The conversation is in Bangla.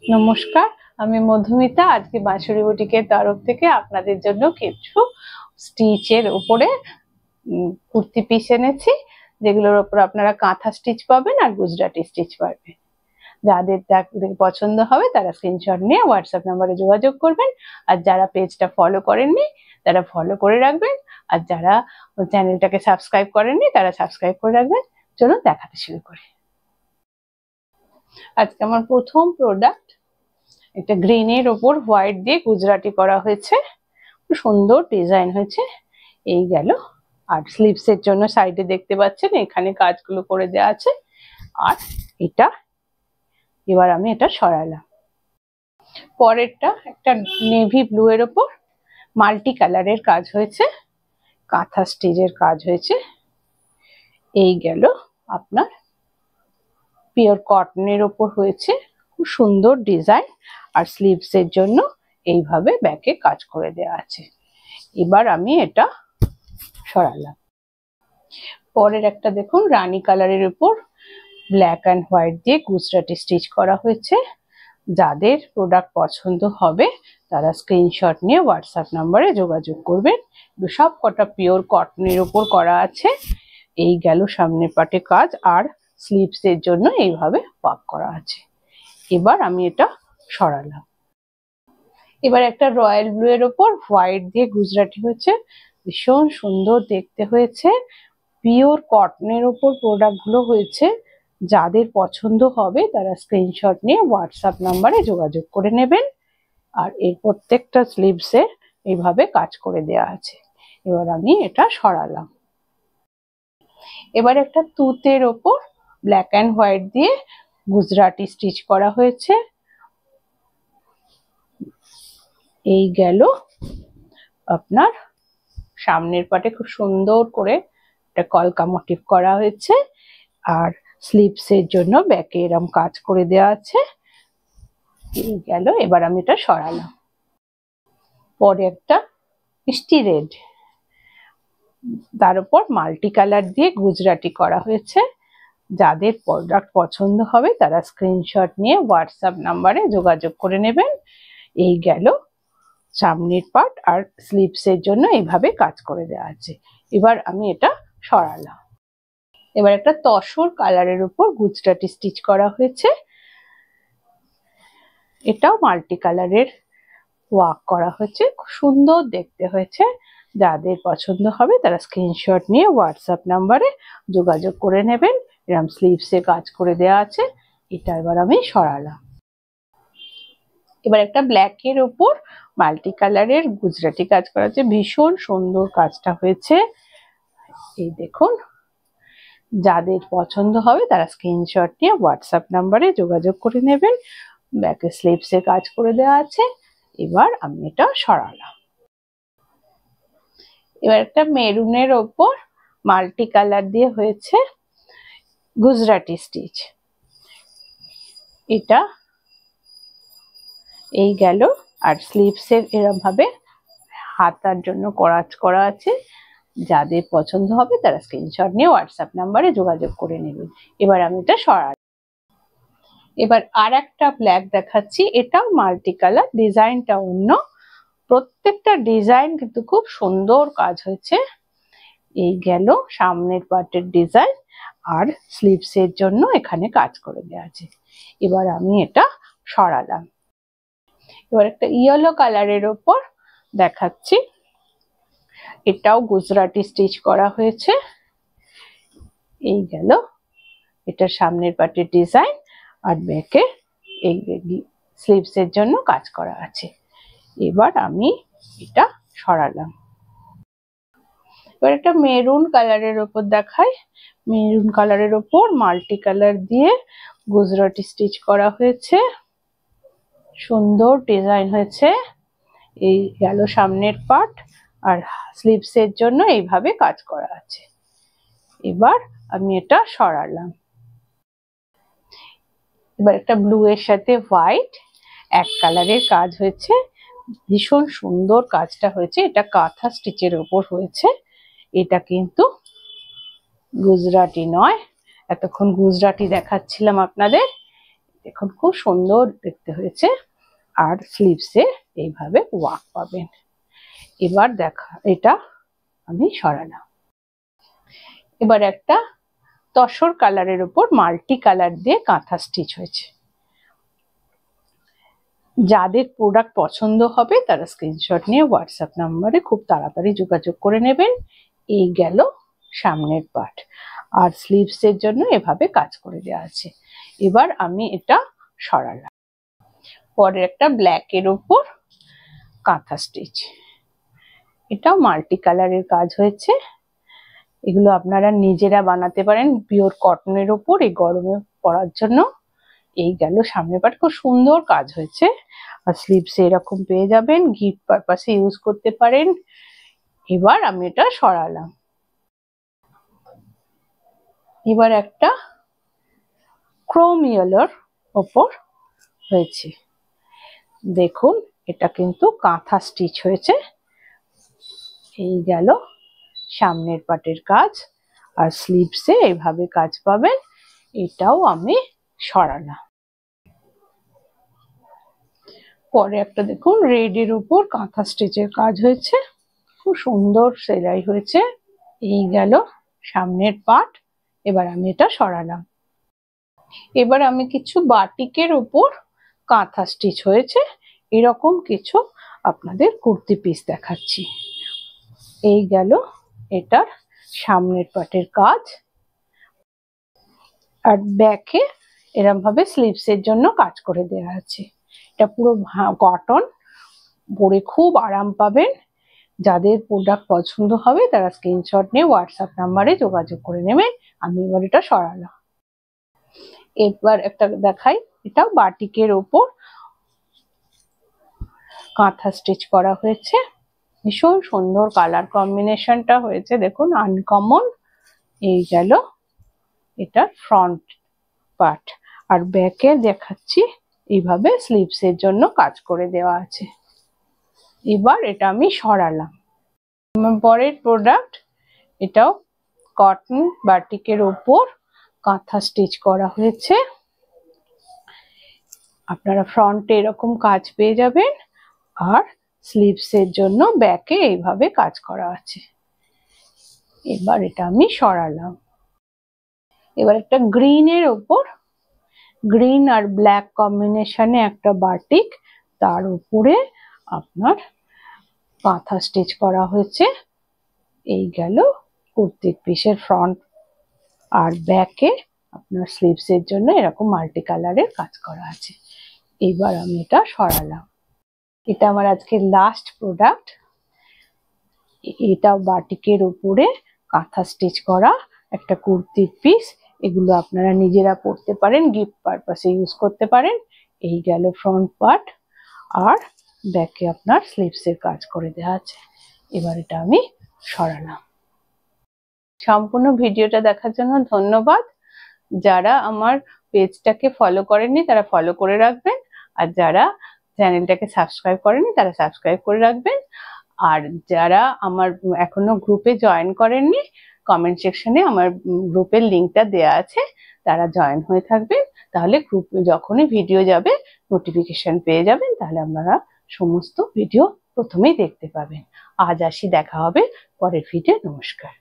নমস্কার, আমি মধুমিতা। আজকে বাঁশুরি বুটিকের তরফ থেকে আপনাদের জন্য কিছু স্টিচের উপরে কুর্তি পিস এনেছি, যেগুলোর উপর আপনারা কাঁথা স্টিচ পাবেন আর গুজরাটি স্টিচ পাবেন। যাদের পছন্দ হবে তারা স্ক্রিনশট নিয়ে হোয়াটসঅ্যাপ নাম্বারে যোগাযোগ করবেন। আর যারা পেজটা ফলো করেননি তারা ফলো করে রাখবেন, আর যারা চ্যানেলটাকে সাবস্ক্রাইব করেননি তারা সাবস্ক্রাইব করে রাখবেন। চলুন দেখাতে শুরু করি। আজকে আমার প্রথম প্রোডাক্ট, একটা গ্রিনের ওপর হোয়াইট দিয়ে গুজরাটি করা হয়েছে, খুব সুন্দর ডিজাইন হয়েছে। এই গেল। আর স্লিভস এর জন্য সাইডে দেখতে পাচ্ছেন এখানে কাজগুলো করে দেওয়া আছে। আর এটা এবার আমি এটা সরালাম। পরেরটা একটা নেভি ব্লু এর ওপর মাল্টি কালারের কাজ হয়েছে, কাঁথা স্টিচের কাজ হয়েছে। এই গেল আপনার পিওর কটনের ওপর হয়েছে, খুব সুন্দর ডিজাইন। আর স্লিভস এর জন্য এইভাবে ব্যাকে কাজ করে দেওয়া আছে। এবার আমি এটা সরালাম। পরের একটা দেখুন, রানী কালারের উপর ব্ল্যাক অ্যান্ড হোয়াইট দিয়ে গুজরাটি স্টিচ করা হয়েছে। যাদের প্রোডাক্ট পছন্দ হবে তারা স্ক্রিনশট নিয়ে হোয়াটসঅ্যাপ নাম্বারে যোগাযোগ করবেন। সব কটা পিওর কটনের উপর করা আছে। এই গেল সামনের পাটে কাজ, আর স্লিভস এর জন্য এইভাবে ওয়ার্ক করা আছে। এবার আমি এটা সরালাম। এবার একটা রয়্যাল ব্লু এর ওপর হোয়াইট দিয়ে গুজরাটি হয়েছে, ভীষণ সুন্দর দেখতে হয়েছে। পিওর কটনের ওপর প্রোডাক্ট গুলো হয়েছে। যাদের পছন্দ হবে তারা স্ক্রিনশট নিয়ে হোয়াটসঅ্যাপ নাম্বারে যোগাযোগ করে নেবেন। আর এর প্রত্যেকটা স্লিভসে এইভাবে কাজ করে দেওয়া আছে। এবার আমি এটা সরালাম। এবার একটা তুতের ওপর ব্ল্যাক অ্যান্ড হোয়াইট দিয়ে গুজরাটি স্টিচ করা হয়েছে। এই গেল আপনার সামনের পাটে খুব সুন্দর করে একটা কলকা মোটিভ করা হয়েছে। আর স্লিভস এর জন্য ব্যাকে এরকম কাজ করে দেওয়া আছে। এই গেল। এবার আমি এটা সরালাম। পরে একটা মিষ্টি রেড, তার উপর মাল্টি কালার দিয়ে গুজরাটি করা হয়েছে। যাদের প্রোডাক্ট পছন্দ হবে তারা স্ক্রিনশট নিয়ে হোয়াটসঅ্যাপ নাম্বারে যোগাযোগ করে নেবেন। এই গেল সামনের পার্ট, আর স্লিভস এর জন্য এইভাবে কাজ করে দেওয়া আছে। এবার আমি এটা সরালাম। এবার একটা তসর কালারের উপর গুজরাটি স্টিচ করা হয়েছে। এটাও মাল্টি কালারের ওয়ার্ক করা হয়েছে, খুব সুন্দর দেখতে হয়েছে। যাদের পছন্দ হবে তারা স্ক্রিনশট নিয়ে হোয়াটসঅ্যাপ নাম্বারে যোগাযোগ করে নেবেন। এরকম স্লিভসে কাজ করে দেওয়া আছে। এটা এবার আমি সরালাম। এবার একটা ব্ল্যাকের উপর মাল্টি কালারের গুজরাটি কাজ করা হয়েছে, ভীষণ সুন্দর কাজটা হয়েছে। এই দেখুন, যাদের পছন্দ হবে তারা স্ক্রিনশট নিয়ে হোয়াটসঅ্যাপ নাম্বারে যোগাযোগ করে নেবেন। ব্যাকে স্লিভসে কাজ করে দেওয়া আছে। এবার আমি এটা সরালাম। এবার একটা মেরুনের ওপর মাল্টি কালার দিয়ে হয়েছে গুজরাটি স্টিচ। এটা এই গেল। আর স্লিভস এর এরকম ভাবে হাতার জন্য করা আছে। যাদের পছন্দ হবে তারা স্ক্রিনশট নিয়ে হোয়াটসঅ্যাপ নাম্বারে যোগাযোগ করে নেবেন। এবার আমি এটা সরালাম। এবার আর একটা ব্ল্যাক দেখাচ্ছি, এটাও মাল্টি কালার, ডিজাইনটা অন্য। প্রত্যেকটা ডিজাইন কিন্তু খুব সুন্দর কাজ হয়েছে। এই গেল সামনের পার্টের ডিজাইন, আর স্লিভস এর জন্য এখানে কাজ করে দেওয়া আছে। এবার আমি এটা সরালাম। এবার একটা ইয়েলো কালারের ওপর দেখাচ্ছি, এটাও গুজরাটি স্টিচ করা হয়েছে। এই গেল এটা সামনের পার্টের ডিজাইন, আর ব্যাকে এই স্লিভস এর জন্য কাজ করা আছে। এবার আমি এটা সরালাম। এবার একটা মেরুন কালারের ওপর দেখাই। মেরুন কালারের ওপর মাল্টি কালার দিয়ে গুজরাটি স্টিচ করা হয়েছে, সুন্দর ডিজাইন হয়েছে। এই গেল সামনের পার্ট, আর স্লিভস এর জন্য এইভাবে কাজ করা আছে। এবার আমি এটা সরালাম। এবার একটা ব্লু এর সাথে হোয়াইট এক কালারের কাজ হয়েছে, ভীষণ সুন্দর কাজটা হয়েছে। এটা কাঁথা স্টিচের ওপর হয়েছে। এটা কিন্তু গুজরাটি নয়, এতক্ষণ গুজরাটি দেখাচ্ছিলাম আপনাদের। দেখুন খুব সুন্দর দেখতে হয়েছে। আর স্লিভসে এইভাবে ওয়ার্ক পাবেন। এবার দেখা এটা আমি সরালাম। এবার একটা তসর কালারের উপর মাল্টি কালার দিয়ে কাঁথা স্টিচ হয়েছে। যাদের প্রোডাক্ট পছন্দ হবে তারা স্ক্রিনশট নিয়ে হোয়াটসঅ্যাপ নাম্বারে খুব তাড়াতাড়ি যোগাযোগ করে নেবেন। এই গেল সামনের পার্ট। আর স্লিভসের জন্য এভাবে কাজ করে দেওয়া আছে। এবার আমি এটা সরালাম। পরে একটা ব্ল্যাকের উপর কাঁথা স্টিচ, এটাও মাল্টি কালারের কাজ হয়েছে। এগুলো আপনারা নিজেরা বানাতে পারেন পিওর কটনের উপর এই গরমে পরার জন্য। এই গেল সামনের পার্ট, খুব সুন্দর কাজ হয়েছে। আর স্লিভসে এরকম পেয়ে যাবেন, গিফট পারপাসে ইউজ করতে পারেন। এবার আমি এটা সরালাম। এবার একটা ক্রোম ইয়েলোর ওপর হয়েছে। দেখুন এটা কিন্তু কাঁথা স্টিচ হয়েছে। এই গেল সামনের পার্টের কাজ। আর স্লিভসে এইভাবে কাজ পাবেন। এটাও আমি সরালাম। পরে একটা দেখুন রেডের উপর কাঁথা স্টিচের কাজ হয়েছে, খুব সুন্দর সেলাই হয়েছে। এই গেল সামনের পার্ট। এবার আমি এটা সরালাম। এবার আমি কিছু বাটিকের উপর কাঁথা স্টিচ হয়েছে এরকম কিছু আপনাদের কুর্তি পিস দেখাচ্ছি। এই গেল এটার সামনের পার্টের কাজ। আর ব্যাকে এরকম ভাবে স্লিভসের জন্য কাজ করে দেওয়া আছে। এটা পুরো কটন, পরে খুব আরাম পাবেন। যাদের প্রোডাক্ট পছন্দ হবে তারা স্ক্রিনশট নিয়ে হোয়াটসঅ্যাপ নাম্বারে যোগাযোগ করে নেবেন। আমি এবার এটা সরালাম। এবার একটা দেখাই, এটাও বাটিকের ওপর কাঁথা স্টিচ করা হয়েছে। ভীষণ সুন্দর কালার কম্বিনেশনটা হয়েছে, দেখুন আনকমন। এই গেল এটার ফ্রন্ট পার্ট। আর ব্যাকে দেখাচ্ছি এইভাবে স্লিভসের জন্য কাজ করে দেওয়া আছে। এবার এটা আমি সরালাম। পরের প্রোডাক্ট, এটাও কটন বাটিকের ওপর কাঁথা স্টিচ করা হয়েছে। আপনারা ফ্রন্টে এরকম কাজ পেয়ে যাবেন। আর স্লিভসের জন্য ব্যাকে এইভাবে কাজ করা আছে। এবার এটা আমি সরালাম। এবার একটা গ্রিনের ওপর, গ্রিন আর ব্ল্যাক কম্বিনেশনে একটা বাটিক, তার উপরে আপনার কাঁথা স্টিচ করা হয়েছে। এই গেল কুর্তির পিসের ফ্রন্ট। আর ব্যাকে আপনার স্লিভসের জন্য এরকম মাল্টি কালারের কাজ করা আছে। এবার আমি এটা সরালাম। এটা আমার আজকে লাস্ট প্রোডাক্ট। এটাও বাটিকের উপরে কাঁথা স্টিচ করা একটা কুর্তির পিস। এগুলো আপনারা নিজেরা পরতে পারেন, গিফট পারপাসে ইউজ করতে পারেন। এই গেল ফ্রন্ট পার্ট। আর ব্যাকে আপনার স্লিভসের কাজ করে দেওয়া আছে। এবার এটা আমি সরালাম। সম্পূর্ণ ভিডিওটা দেখার জন্য ধন্যবাদ। যারা আমার পেজটাকে ফলো করেননি তারা ফলো করে রাখবেন। আর যারা চ্যানেলটাকে সাবস্ক্রাইব করেননি তারা সাবস্ক্রাইব করে রাখবেন। আর যারা আমার এখনো গ্রুপে জয়েন করেননি, কমেন্ট সেকশনে আমার গ্রুপের লিঙ্কটা দেওয়া আছে, তারা জয়েন হয়ে থাকবেন। তাহলে গ্রুপে যখনই ভিডিও যাবে নোটিফিকেশন পেয়ে যাবেন। তাহলে আপনারা সমস্ত ভিডিও প্রথমেই দেখতে পাবেন। আজ আসি, দেখা হবে পরের ভিডিও। নমস্কার।